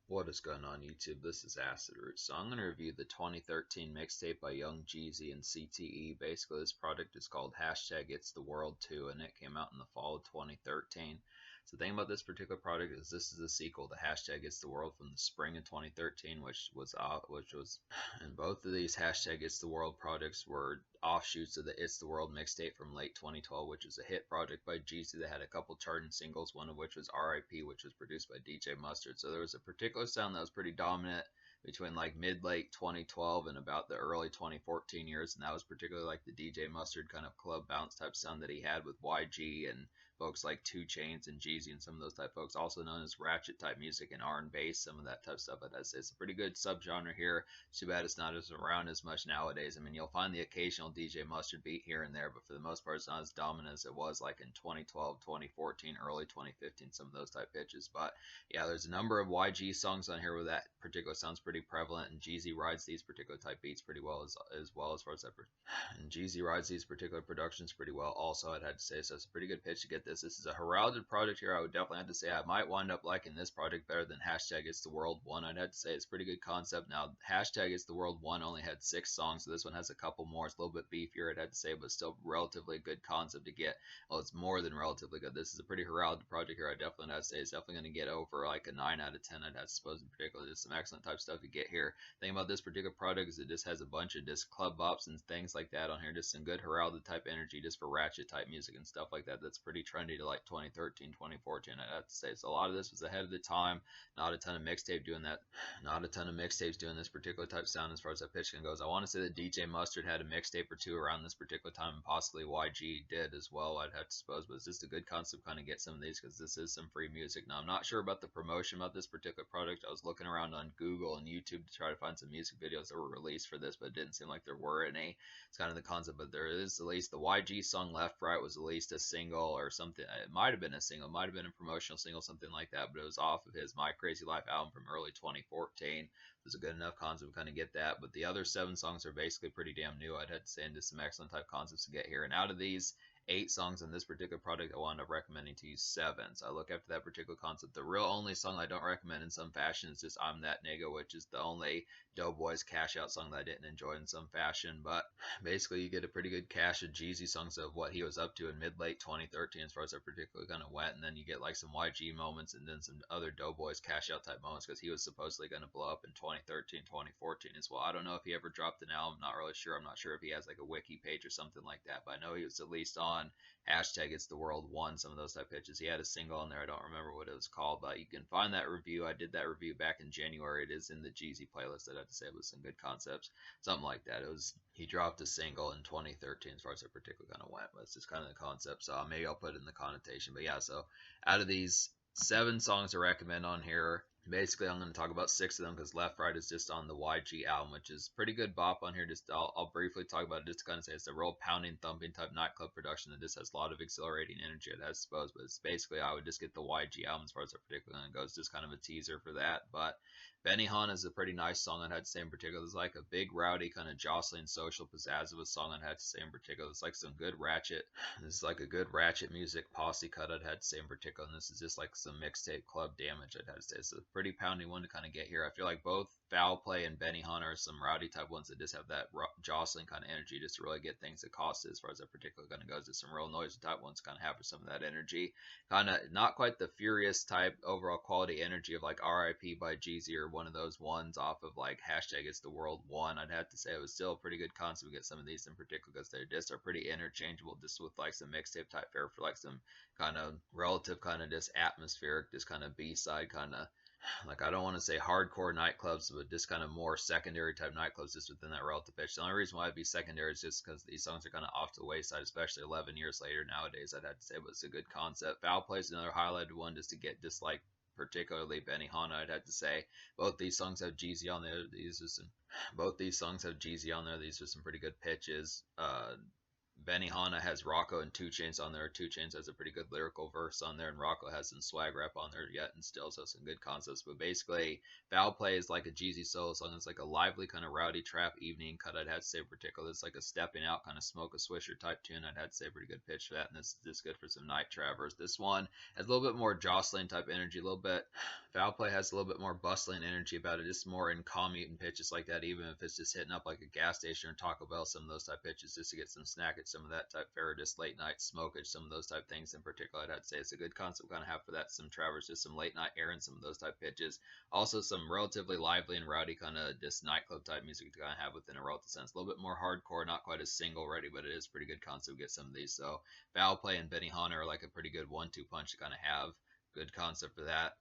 What is going on YouTube? This is Acid Root. So I'm going to review the 2013 mixtape by Young Jeezy and CTE. Basically, this product is called hashtag It's the World 2, and it came out in the fall of 2013. So the thing about this particular product is this is a sequel to hashtag It's the World from the spring of 2013, which was, and both of these hashtag It's the World products were offshoots of the It's the World mixtape from late 2012, which was a hit project by Jeezy that had a couple charting singles, one of which was R.I.P., which was produced by DJ Mustard. So there was a particular sound that was pretty dominant between like mid-late 2012 and about the early 2014 years, and that was particularly like the DJ Mustard kind of club bounce type sound that he had with YG and folks like 2 Chainz and Jeezy and some of those type folks, also known as ratchet type music and R&B, some of that type stuff. But it's a pretty good subgenre here. Too bad it's not as around as much nowadays. I mean, you'll find the occasional DJ Mustard beat here and there, but for the most part, it's not as dominant as it was like in 2012, 2014, early 2015, some of those type pitches. But yeah, there's a number of YG songs on here where that particular sounds pretty prevalent, and Jeezy rides these particular type beats pretty well as far as that. And Jeezy rides these particular productions pretty well. Also, I'd have to say, so it's a pretty good pitch to get this. This is a heralded project here. I would definitely have to say I might wind up liking this project better than hashtag It's the World 1. I'd have to say it's a pretty good concept. Now, hashtag It's the World 1 only had 6 songs, so this one has a couple more. It's a little bit beefier, I'd have to say, but still relatively good concept to get. Well, it's more than relatively good. This is a pretty heralded project here. I definitely have to say it's definitely going to get over like a 9 out of 10. I'd have to suppose, in particular, just some excellent type stuff to get here. The thing about this particular product is it just has a bunch of just club bops and things like that on here. Just some good heralded type energy just for ratchet type music and stuff like that. That's pretty trendy to like 2013, 2014. I'd have to say. So a lot of this was ahead of the time. Not a ton of mixtape doing that. Not a ton of mixtapes doing this particular type sound as far as that pitching goes. I want to say that DJ Mustard had a mixtape or two around this particular time, and possibly YG did as well, I'd have to suppose. But it's just a good concept kind of get some of these because this is some free music. Now, I'm not sure about the promotion about this particular product. I was looking around on Google and YouTube to try to find some music videos that were released for this, but it didn't seem like there were any. It's kind of the concept, but there is at least the YG song Left Right was at least a single or something. It might have been a single, might have been a promotional single, something like that, but it was off of his My Crazy Life album from early 2014. It was a good enough concept to kind of get that, but the other 7 songs are basically pretty damn new. I'd have to say into some excellent type concepts to get here, and out of these 8 songs in this particular product, I wound up recommending to you 7. So I look after that particular concept. The real only song I don't recommend in some fashion is just I'm That Nigga, which is the only Doughboys cash out song that I didn't enjoy in some fashion. But basically, you get a pretty good cache of Jeezy songs of what he was up to in mid-late 2013 as far as that particularly kind of went. And then you get like some YG moments and then some other Doughboys cash out type moments because he was supposedly going to blow up in 2013, 2014 as well. I don't know if he ever dropped an album. I'm not really sure. I'm not sure if he has like a wiki page or something like that. But I know he was at least on hashtag It's the World 1, some of those type pitches. He had a single in there. I don't remember what it was called, but you can find that review. I did that review back in January. It is in the Jeezy playlist. I'd have to say it was some good concepts, something like that. It was he dropped a single in 2013 as far as that particular kind of went, but it's just kind of the concept. So maybe I'll put it in the connotation. But yeah, so out of these 7 songs to recommend on here, basically I'm going to talk about 6 of them because Left Right is just on the YG album, which is pretty good bop on here. Just I'll briefly talk about it just to kind of say it's a real pounding, thumping type nightclub production that just has a lot of exhilarating energy, I suppose. But it's basically I would just get the YG album as far as that particular one goes, just kind of a teaser for that. But Benihana is a pretty nice song, I'd have to say in particular. It's like a big, rowdy, kind of jostling social pizzazz of a song, I'd have to say in particular. It's like some good ratchet. This is like a good ratchet music posse cut, I'd have to say in particular. And this is just like some mixtape club damage, I'd have to say. It's a pretty pounding one to kind of get here. I feel like both Foul Play and Benihana are some rowdy type ones that just have that jostling kind of energy just to really get things accosted as far as that particular kind of goes. There's some real noisy type ones kind of have some of that energy. Kind of not quite the furious type overall quality energy of like RIP by Jeezy or one of those ones off of like hashtag It's the World 1. I'd have to say it was still a pretty good concept to get some of these in particular because they just are pretty interchangeable just with like some mixtape type fare for like some kind of relative kind of just atmospheric, just kind of B-side kind of like I don't want to say hardcore nightclubs, but just kind of more secondary type nightclubs just within that relative pitch. The only reason why it'd be secondary is just because these songs are kind of off to the wayside, especially 11 years later nowadays. I'd have to say, but it's a good concept. Foul Play is another highlighted one just to get just like particularly Benihana. I'd have to say both these songs have Jeezy on there. Both these songs have Jeezy on there. These are some pretty good pitches. Benihana has Rocco and 2 Chainz on there. 2 Chainz has a pretty good lyrical verse on there, and Rocco has some swag rap on there yet and still, so some good concepts. But basically, Foul Play is like a Jeezy solo song. It's like a lively kind of rowdy trap evening cut. I'd have to say in particular, it's like a stepping out kind of Smoke a Swisher type tune. I'd have to say pretty good pitch for that, and this is just good for some night travelers. This one has a little bit more jostling type energy, a little bit Foul Play has a little bit more bustling energy about it, just more in calm eating pitches like that, even if it's just hitting up like a gas station or Taco Bell, some of those type pitches, just to get some snackage, some of that type fare, just late night smokage, some of those type things in particular. I'd say it's a good concept kind of have for that. Some Travers, just some late night air and some of those type pitches. Also, some relatively lively and rowdy kind of just nightclub type music to kind of have within a relative sense. A little bit more hardcore, not quite as single ready, but it is pretty good concept to get some of these. So, Foul Play and Benny Hunter are like a pretty good 1-2 punch to kind of have. Good concept for that.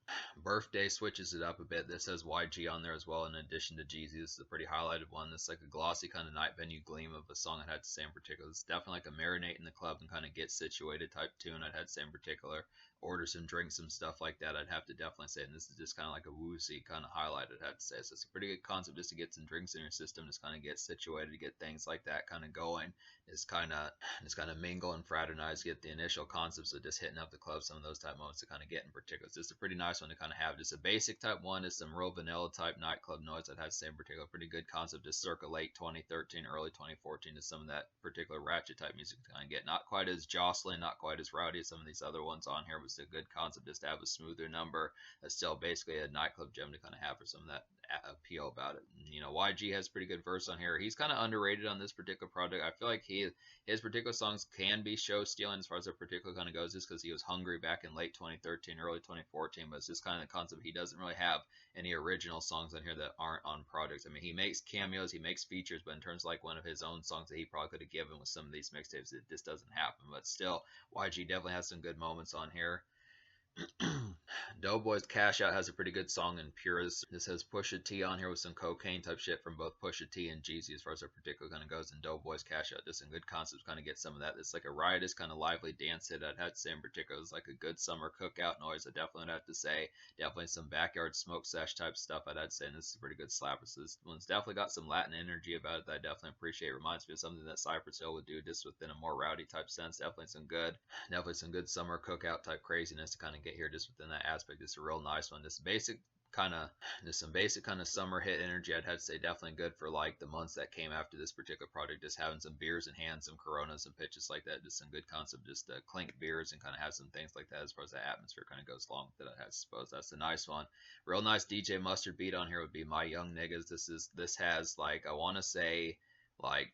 Birthday switches it up a bit. This has YG on there as well, in addition to Jeezy. This is a pretty highlighted one. This is like a glossy kind of night venue gleam of a song I'd had to say in particular. It's definitely like a marinate in the club and kind of get situated type tune I'd had to say in particular. Order some drinks, some stuff like that, I'd have to definitely say. And this is just kind of like a woozy kind of highlight, I'd have to say. So it's a pretty good concept just to get some drinks in your system, just kind of get situated, to get things like that kind of going. Just kind of mingle and fraternize, get the initial concepts of just hitting up the club, some of those type moments to kind of get in particular. It's just a pretty nice one to kind of have. Just a basic type one is some real vanilla type nightclub noise, I'd have to say in particular. Pretty good concept, just circa late 2013, early 2014, to some of that particular ratchet type music to kind of get. Not quite as jostling, not quite as rowdy as some of these other ones on here, but it's a good concept just to have a smoother number. That's still basically a nightclub gem to kind of have for some of that appeal about it. YG has pretty good verse on here. He's kind of underrated on this particular project. I feel like his particular songs can be show stealing as far as that particular kind of goes, just because he was hungry back in late 2013, early 2014. But it's just kind of the concept. He doesn't really have any original songs on here that aren't on projects. I mean, he makes cameos, he makes features, but in terms of like one of his own songs that he probably could have given with some of these mixtapes, it just doesn't happen. But still, YG definitely has some good moments on here. Doughboy's Cash Out has a pretty good song in Pure. This has Pusha T on here with some cocaine type shit from both Pusha T and Jeezy as far as their particular kind of goes. And Doughboy's Cash Out, just some good concepts, kind of get some of that. It's like a riotous kind of lively dance hit. I'd have to say in particular, it's like a good summer cookout noise. I definitely would have to say. Definitely some backyard smoke sesh type stuff, I'd have to say. And this is a pretty good slapper. So this one's definitely got some Latin energy about it that I definitely appreciate. It reminds me of something that Cypress Hill would do, just within a more rowdy type sense. Definitely some good summer cookout type craziness to kind of get here just within that aspect. It's a real nice one. Kind of just some basic kind of summer hit energy. I'd have to say definitely good for like the months that came after this particular project. Just having some beers in hand, some Coronas, some pitches like that. Just some good concept. Just clink beers and kind of have some things like that as far as the atmosphere kind of goes along with it. I suppose that's a nice one. Real nice DJ Mustard beat on here would be My Young Niggas. This has like, I want to say like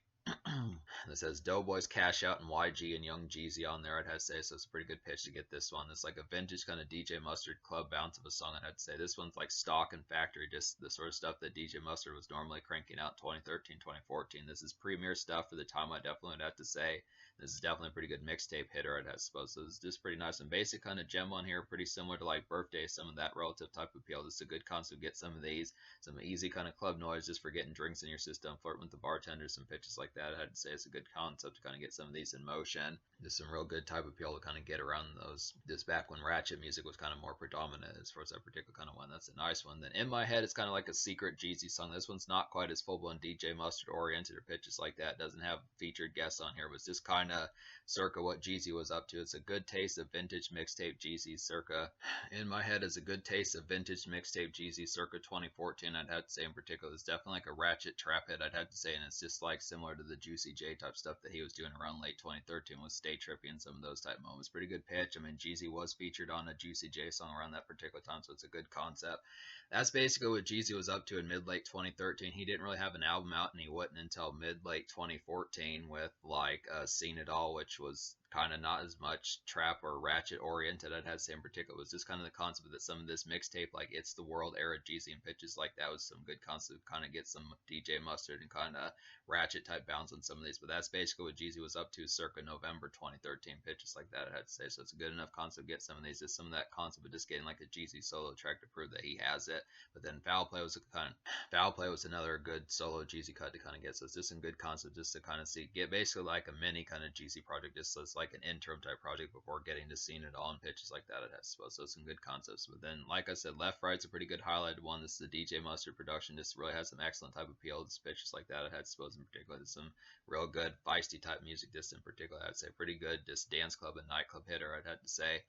this says Doughboys Cash Out and YG and Young Jeezy on there, I'd have to say. So it's a pretty good pitch to get this one. It's like a vintage kind of DJ Mustard club bounce of a song, I'd have to say. This one's like stock and factory, just the sort of stuff that DJ Mustard was normally cranking out 2013, 2014. This is premier stuff for the time, I definitely would have to say. This is definitely a pretty good mixtape hitter, I'd have to suppose. So it's just pretty nice and basic kind of gem on here, pretty similar to like Birthday, some of that relative type of appeal. This is a good concept, get some of these, some easy kind of club noise just for getting drinks in your system, flirting with the bartender, some pitches like that. I had to say it's a good concept to kind of get some of these in motion. Just some real good type of appeal to kind of get around those. Just back when ratchet music was kind of more predominant as far as that particular kind of one. That's a nice one. Then In My Head, it's kind of like a secret Jeezy song. This one's not quite as full-blown DJ Mustard oriented or pitches like that. It doesn't have featured guests on here, but it's just kind of circa what Jeezy was up to. It's a good taste of vintage mixtape Jeezy circa. In My Head is a good taste of vintage mixtape Jeezy circa 2014. I'd have to say in particular, it's definitely like a ratchet trap hit, I'd have to say, and it's just like similar to the Juicy J type stuff that he was doing around late 2013 with Stay Trippy and some of those type moments. Pretty good pitch. I mean, Jeezy was featured on a Juicy J song around that particular time, so it's a good concept. That's basically what Jeezy was up to in mid-late 2013. He didn't really have an album out, and he wouldn't until mid-late 2014 with like Seen It All, which was kind of not as much trap or ratchet oriented, I'd have to say in particular. It was just kind of the concept that some of this mixtape, like It's the World era Jeezy and pitches like that, was some good concept, kind of get some DJ Mustard and kind of ratchet type bounce on some of these. But that's basically what Jeezy was up to circa November 2013, pitches like that, I had to say. So it's a good enough concept to get some of these. Just some of that concept of just getting like a Jeezy solo track to prove that he has it. But then Foul Play was another good solo Jeezy cut to kind of get. So it's just some good concept just to kind of see, get basically like a mini kind of Jeezy project, just so it's like an interim type project before getting to Seeing It All and pitches like that, I suppose. So some good concepts. But then, like I said, Left Right's a pretty good highlighted one. This is the DJ Mustard production. This really has some excellent type of appeal. Just pitches like that, I suppose, in particular. There's some real good feisty type music. This in particular, I'd say pretty good. Just dance club and nightclub hitter, I'd have to say.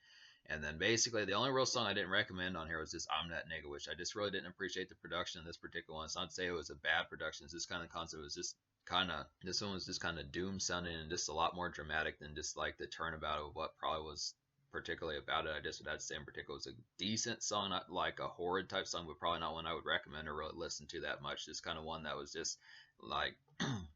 And then basically the only real song I didn't recommend on here was this I'm That Nigga, which I just really didn't appreciate the production of this particular one. It's not to say it was a bad production. It's just kind of concept. It was just this one was just kind of doom sounding and just a lot more dramatic than just like the turnabout of what probably was particularly about it. I just would have to say in particular it was a decent song, not like a horrid type song, but probably not one I would recommend or really listen to that much. Just kind of one that was just like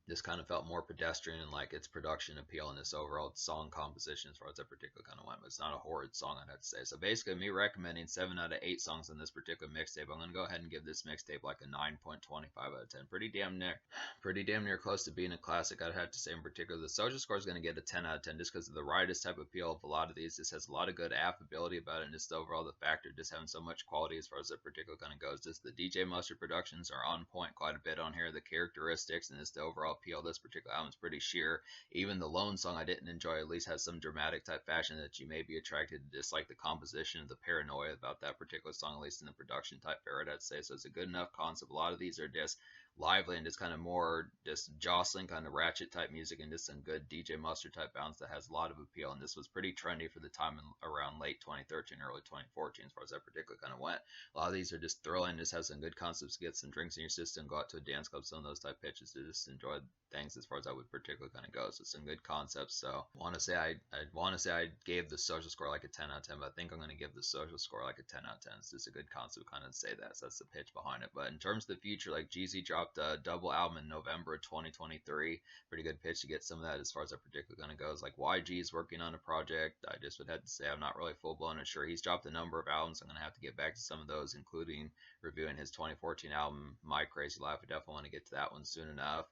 just kind of felt more pedestrian in like its production appeal and its overall song composition as far as that particular kind of went. But it's not a horrid song, I'd have to say. So basically, me recommending 7 out of 8 songs on this particular mixtape. I'm gonna go ahead and give this mixtape like a 9.25 out of 10. Pretty damn near close to being a classic. I'd have to say in particular, the social score is gonna get a 10 out of 10 just because of the riotous type of appeal of a lot of these. This has a lot of good affability about it, and just overall the factor just having so much quality as far as that particular kind of goes. Just the DJ Mustard productions are on point quite a bit on here. The characteristics and just the overall appeal of this particular album is pretty sheer. Even the lone song I didn't enjoy at least has some dramatic type fashion that you may be attracted to, just like the composition of the paranoia about that particular song, at least in the production type era, I'd say. So it's a good enough concept. A lot of these are just lively and just kind of more just jostling kind of ratchet type music and just some good DJ Mustard type bounce that has a lot of appeal. And this was pretty trendy for the time around late 2013, early 2014 as far as that particular kind of went. A lot of these are just thrilling, just have some good concepts, get some drinks in your system, go out to a dance club, some of those type pitches to just enjoy things as far as I would particularly kind of go. So some good concepts. So I want to say I gave the social score like a 10 out of 10, but I think I'm going to give the social score like a 10 out of 10. It's just a good concept kind of say that. So that's the pitch behind it. But in terms of the future, like Jeezy dropped a double album in November of 2023. Pretty good pitch to get some of that as far as that particular kind of goes. Like YG is working on a project. I just would have to say I'm not really full blown sure. He's dropped a number of albums. I'm going to have to get back to some of those, including reviewing his 2014 album, My Crazy Life. I definitely want to get to that one soon enough.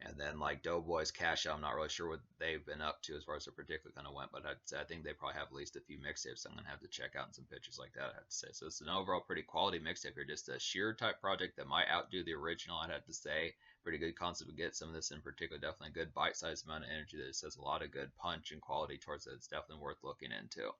And then like Doughboy's Cash Out, I'm not really sure what they've been up to as far as the particular kind of went, but I think they probably have at least a few mixtapes I'm going to have to check out and some pictures like that, I have to say. So it's an overall pretty quality mixtape here, just a sheer type project that might outdo the original, I'd have to say. Pretty good concept to get some of this in particular, definitely a good bite-sized amount of energy that just has a lot of good punch and quality towards it. It's definitely worth looking into.